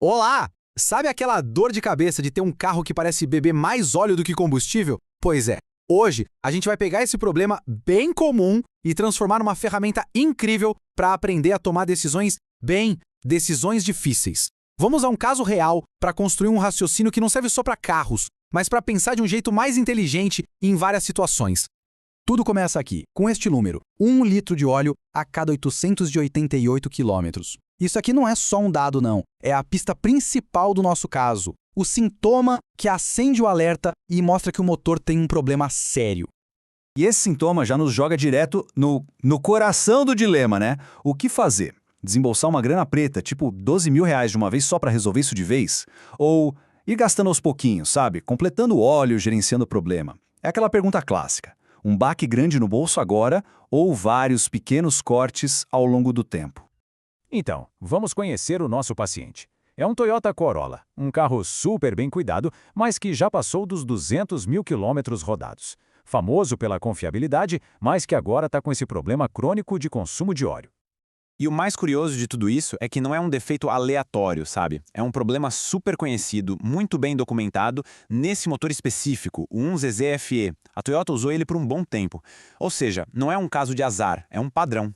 Olá! Sabe aquela dor de cabeça de ter um carro que parece beber mais óleo do que combustível? Pois é, hoje a gente vai pegar esse problema bem comum e transformar numa ferramenta incrível para aprender a tomar decisões difíceis. Vamos a um caso real para construir um raciocínio que não serve só para carros, mas para pensar de um jeito mais inteligente em várias situações. Tudo começa aqui, com este número, 1 litro de óleo a cada 888 quilômetros. Isso aqui não é só um dado, não. É a pista principal do nosso caso. O sintoma que acende o alerta e mostra que o motor tem um problema sério. E esse sintoma já nos joga direto no coração do dilema, né? O que fazer? Desembolsar uma grana preta, tipo 12 mil reais de uma vez só para resolver isso de vez? Ou ir gastando aos pouquinhos, sabe? Completando o óleo, gerenciando o problema. É aquela pergunta clássica. Um baque grande no bolso agora ou vários pequenos cortes ao longo do tempo? Então, vamos conhecer o nosso paciente. É um Toyota Corolla, um carro super bem cuidado, mas que já passou dos 200 mil quilômetros rodados. Famoso pela confiabilidade, mas que agora está com esse problema crônico de consumo de óleo. E o mais curioso de tudo isso é que não é um defeito aleatório, sabe? É um problema super conhecido, muito bem documentado, nesse motor específico, o 1ZZ-FE. A Toyota usou ele por um bom tempo. Ou seja, não é um caso de azar, é um padrão.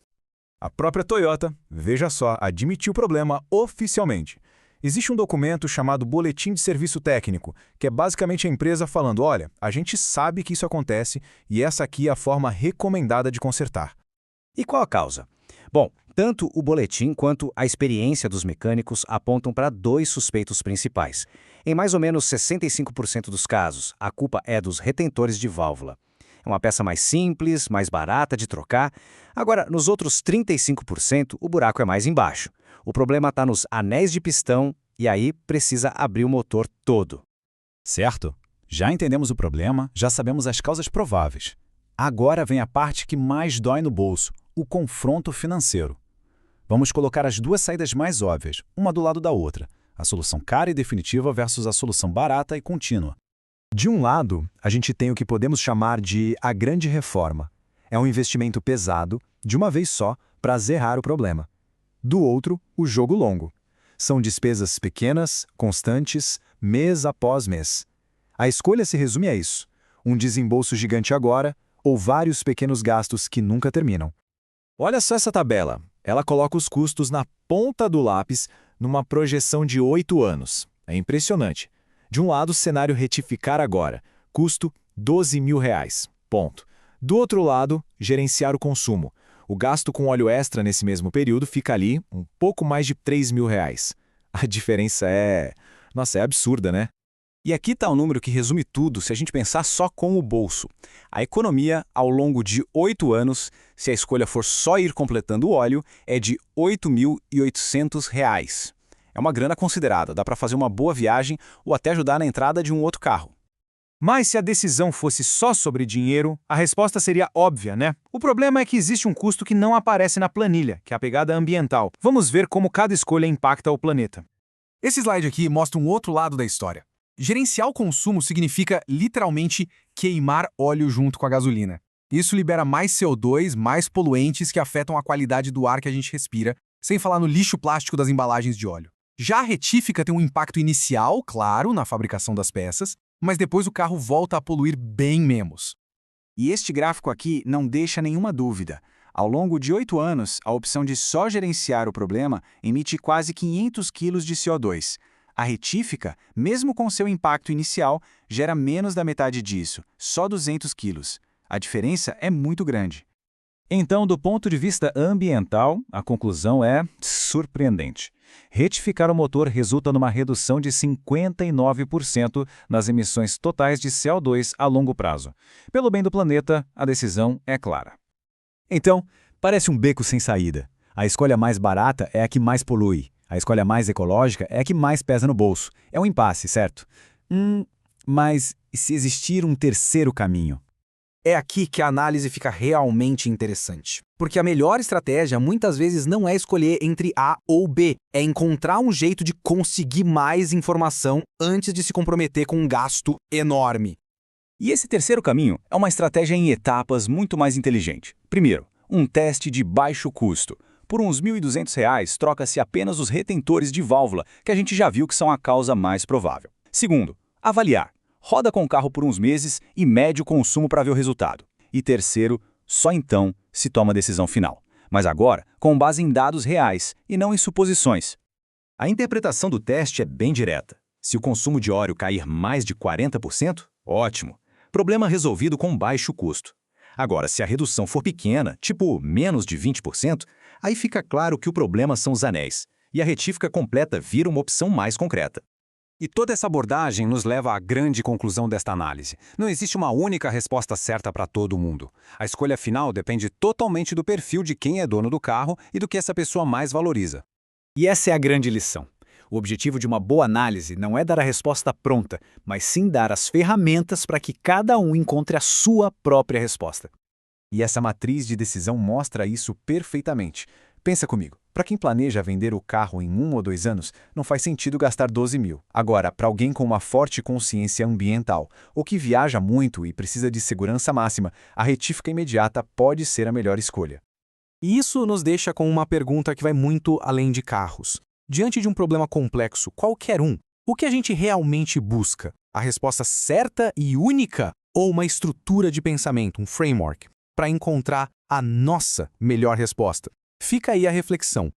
A própria Toyota, veja só, admitiu o problema oficialmente. Existe um documento chamado Boletim de Serviço Técnico, que é basicamente a empresa falando, olha, a gente sabe que isso acontece e essa aqui é a forma recomendada de consertar. E qual a causa? Bom, tanto o boletim quanto a experiência dos mecânicos apontam para dois suspeitos principais. Em mais ou menos 65% dos casos, a culpa é dos retentores de válvula. É uma peça mais simples, mais barata de trocar. Agora, nos outros 35%, o buraco é mais embaixo. O problema está nos anéis de pistão e aí precisa abrir o motor todo. Certo? Já entendemos o problema, já sabemos as causas prováveis. Agora vem a parte que mais dói no bolso, o confronto financeiro. Vamos colocar as duas saídas mais óbvias, uma do lado da outra. A solução cara e definitiva versus a solução barata e contínua. De um lado, a gente tem o que podemos chamar de a grande reforma. É um investimento pesado, de uma vez só, para zerrar o problema. Do outro, o jogo longo. São despesas pequenas, constantes, mês após mês. A escolha se resume a isso. Um desembolso gigante agora, ou vários pequenos gastos que nunca terminam. Olha só essa tabela. Ela coloca os custos na ponta do lápis numa projeção de 8 anos. É impressionante. De um lado, cenário retificar agora. Custo 12 mil reais. Ponto. Do outro lado, gerenciar o consumo. O gasto com óleo extra nesse mesmo período fica ali um pouco mais de 3 mil reais. A diferença é absurda, né? E aqui está o número que resume tudo se a gente pensar só com o bolso. A economia, ao longo de 8 anos, se a escolha for só ir completando o óleo, é de R$ 8.800. É uma grana considerada, dá para fazer uma boa viagem ou até ajudar na entrada de um outro carro. Mas se a decisão fosse só sobre dinheiro, a resposta seria óbvia, né? O problema é que existe um custo que não aparece na planilha, que é a pegada ambiental. Vamos ver como cada escolha impacta o planeta. Esse slide aqui mostra um outro lado da história. Gerenciar o consumo significa, literalmente, queimar óleo junto com a gasolina. Isso libera mais CO2, mais poluentes que afetam a qualidade do ar que a gente respira, sem falar no lixo plástico das embalagens de óleo. Já a retífica tem um impacto inicial, claro, na fabricação das peças, mas depois o carro volta a poluir bem menos. E este gráfico aqui não deixa nenhuma dúvida. Ao longo de 8 anos, a opção de só gerenciar o problema emite quase 500 kg de CO2. A retífica, mesmo com seu impacto inicial, gera menos da metade disso, só 200 quilos. A diferença é muito grande. Então, do ponto de vista ambiental, a conclusão é surpreendente. Retificar o motor resulta numa redução de 59% nas emissões totais de CO2 a longo prazo. Pelo bem do planeta, a decisão é clara. Então, parece um beco sem saída. A escolha mais barata é a que mais polui. A escolha mais ecológica é a que mais pesa no bolso. É um impasse, certo? Mas e se existir um terceiro caminho? É aqui que a análise fica realmente interessante. Porque a melhor estratégia muitas vezes não é escolher entre A ou B, é encontrar um jeito de conseguir mais informação antes de se comprometer com um gasto enorme. E esse terceiro caminho é uma estratégia em etapas muito mais inteligente. Primeiro, um teste de baixo custo. Por uns R$ 1.200, troca-se apenas os retentores de válvula, que a gente já viu que são a causa mais provável. Segundo, avaliar. Roda com o carro por uns meses e mede o consumo para ver o resultado. E terceiro, só então se toma a decisão final. Mas agora, com base em dados reais e não em suposições. A interpretação do teste é bem direta. Se o consumo de óleo cair mais de 40%, ótimo. Problema resolvido com baixo custo. Agora, se a redução for pequena, tipo menos de 20%, aí fica claro que o problema são os anéis, e a retífica completa vira uma opção mais concreta. E toda essa abordagem nos leva à grande conclusão desta análise. Não existe uma única resposta certa para todo mundo. A escolha final depende totalmente do perfil de quem é dono do carro e do que essa pessoa mais valoriza. E essa é a grande lição. O objetivo de uma boa análise não é dar a resposta pronta, mas sim dar as ferramentas para que cada um encontre a sua própria resposta. E essa matriz de decisão mostra isso perfeitamente. Pensa comigo, para quem planeja vender o carro em 1 ou 2 anos, não faz sentido gastar 12 mil. Agora, para alguém com uma forte consciência ambiental, ou que viaja muito e precisa de segurança máxima, a retífica imediata pode ser a melhor escolha. E isso nos deixa com uma pergunta que vai muito além de carros. Diante de um problema complexo, qualquer um, o que a gente realmente busca? A resposta certa e única ou uma estrutura de pensamento, um framework, para encontrar a nossa melhor resposta? Fica aí a reflexão.